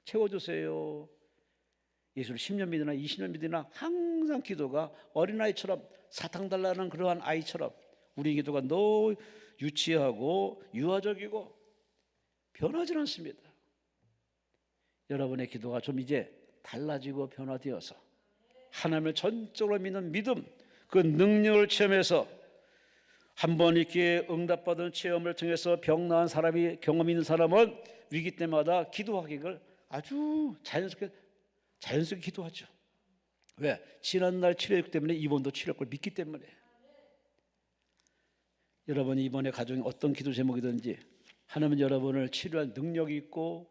채워주세요. 예수를 10년 믿으나 20년 믿으나 항상 기도가 어린아이처럼 사탕 달라는 그러한 아이처럼 우리 기도가 너무 유치하고 유아적이고 변하지 않습니다. 여러분의 기도가 좀 이제 달라지고 변화되어서 하나님을 전적으로 믿는 믿음, 그 능력을 체험해서 한번 이렇게 응답받은 체험을 통해서 병 나은 사람이 경험 있는 사람은 위기 때마다 기도하기를 아주 자연스럽게 기도하죠. 왜? 지난날 치료했기 때문에 이번도 치료할 걸 믿기 때문에. 여러분이 이번에 가정에 어떤 기도 제목이든지 하나님은 여러분을 치료할 능력이 있고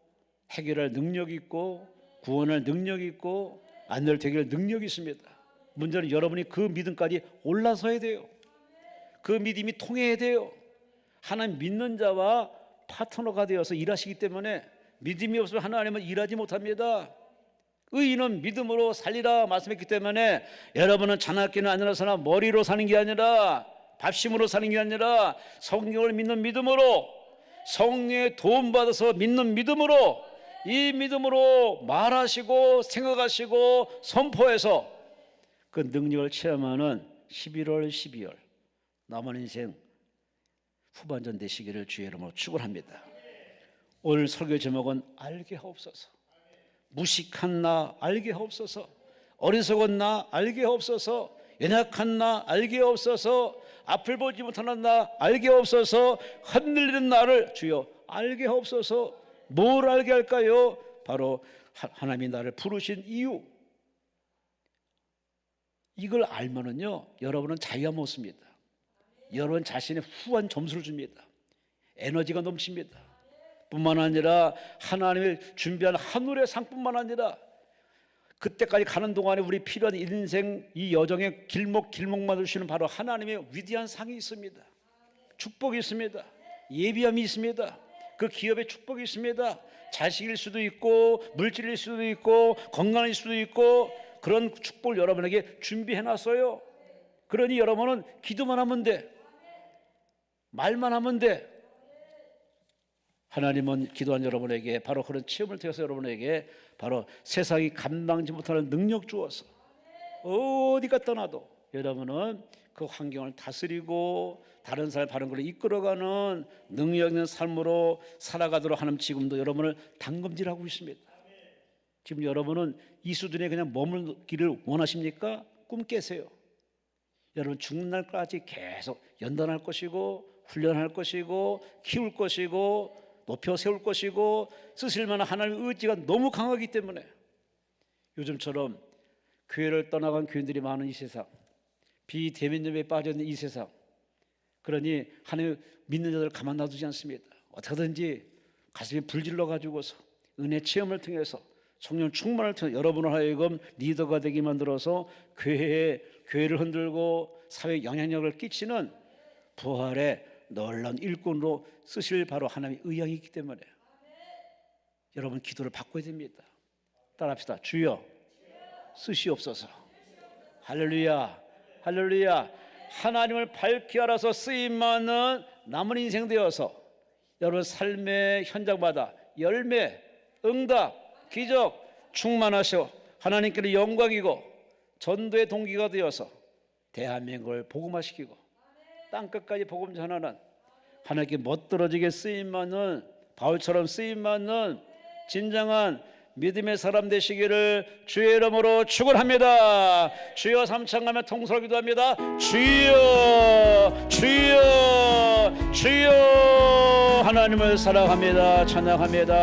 해결할 능력이 있고 구원할 능력이 있고 안내를 되게 할 능력이 있습니다. 문제는 여러분이 그 믿음까지 올라서야 돼요. 그 믿음이 통해야 돼요. 하나님 믿는 자와 파트너가 되어서 일하시기 때문에 믿음이 없으면 하나님은 일하지 못합니다. 의인은 믿음으로 살리라 말씀했기 때문에 여러분은 잔악기는 아니라서나 머리로 사는 게 아니라 밥심으로 사는 게 아니라 성령을 믿는 믿음으로 성령의 도움받아서 믿는 믿음으로 이 믿음으로 말하시고 생각하시고 선포해서 그 능력을 체험하는 11월 12월 남은 인생 후반전 되시기를 주의 이름으로 축원합니다. 오늘 설교 제목은 알게 하옵소서. 무식한 나 알게 하옵소서. 어리석은 나 알게 하옵소서. 연약한 나 알게 하옵소서. 앞을 보지 못하는 나 알게 하옵소서. 흔들리는 나를 주여 알게 하옵소서. 뭘 알게 할까요? 바로 하나님이 나를 부르신 이유. 이걸 알면은요 여러분은 자유가 못습니다. 여러분 자신의 후한 점수를 줍니다. 에너지가 넘칩니다. 뿐만 아니라 하나님이 준비한 하늘의 상뿐만 아니라 그때까지 가는 동안에 우리 필요한 인생 이 여정의 길목마다 주시는 바로 하나님의 위대한 상이 있습니다. 축복이 있습니다. 예비함이 있습니다. 그 기업에 축복이 있습니다. 자식일 수도 있고 물질일 수도 있고 건강일 수도 있고 그런 축복을 여러분에게 준비해놨어요. 그러니 여러분은 기도만 하면 돼. 말만 하면 돼. 하나님은 기도한 여러분에게 바로 그런 체험을 통해서 여러분에게 바로 세상이 감당지 못하는 능력 주어서 어디가 떠나도 여러분은 그 환경을 다스리고 다른 사람 바른 걸로 이끌어가는 능력 있는 삶으로 살아가도록 하는 지금도 여러분을 당금질하고 있습니다. 지금 여러분은 이 수준에 그냥 머물기를 원하십니까? 꿈 깨세요. 여러분 죽는 날까지 계속 연단할 것이고 훈련할 것이고 키울 것이고 높여 세울 것이고 쓰실 만한 하나님의 의지가 너무 강하기 때문에 요즘처럼 교회를 떠나간 교인들이 많은 이 세상, 비대면접에 빠져있는 이 세상, 그러니 하나님 믿는 자들을 가만 놔두지 않습니다. 어떻게든지 가슴에 불질러 가지고서 은혜 체험을 통해서 성령 충만을 통해 여러분을 하여금 리더가 되게 만들어서 교회를 흔들고 사회에 영향력을 끼치는 부활의 놀라운 일꾼으로 쓰실 바로 하나님의 의향이 있기 때문에 여러분 기도를 바꿔야 됩니다. 따라합시다. 주여 쓰시옵소서. 할렐루야, 할렐루야. 하나님을 밝히 알아서 쓰임받는 남은 인생 되어서 여러분 삶의 현장마다 열매, 응답, 기적 충만하셔 하나님께는 영광이고 전도의 동기가 되어서 대한민국을 복음화시키고 땅끝까지 복음 전하는 하나님께 멋들어지게 쓰임받는 바울처럼 쓰임받는 진정한 믿음의 사람 되시기를 주의 이름으로 축원합니다. 주여 삼창하며 통솔 기도합니다. 주여 주여 주여 하나님을 사랑합니다. 찬양합니다.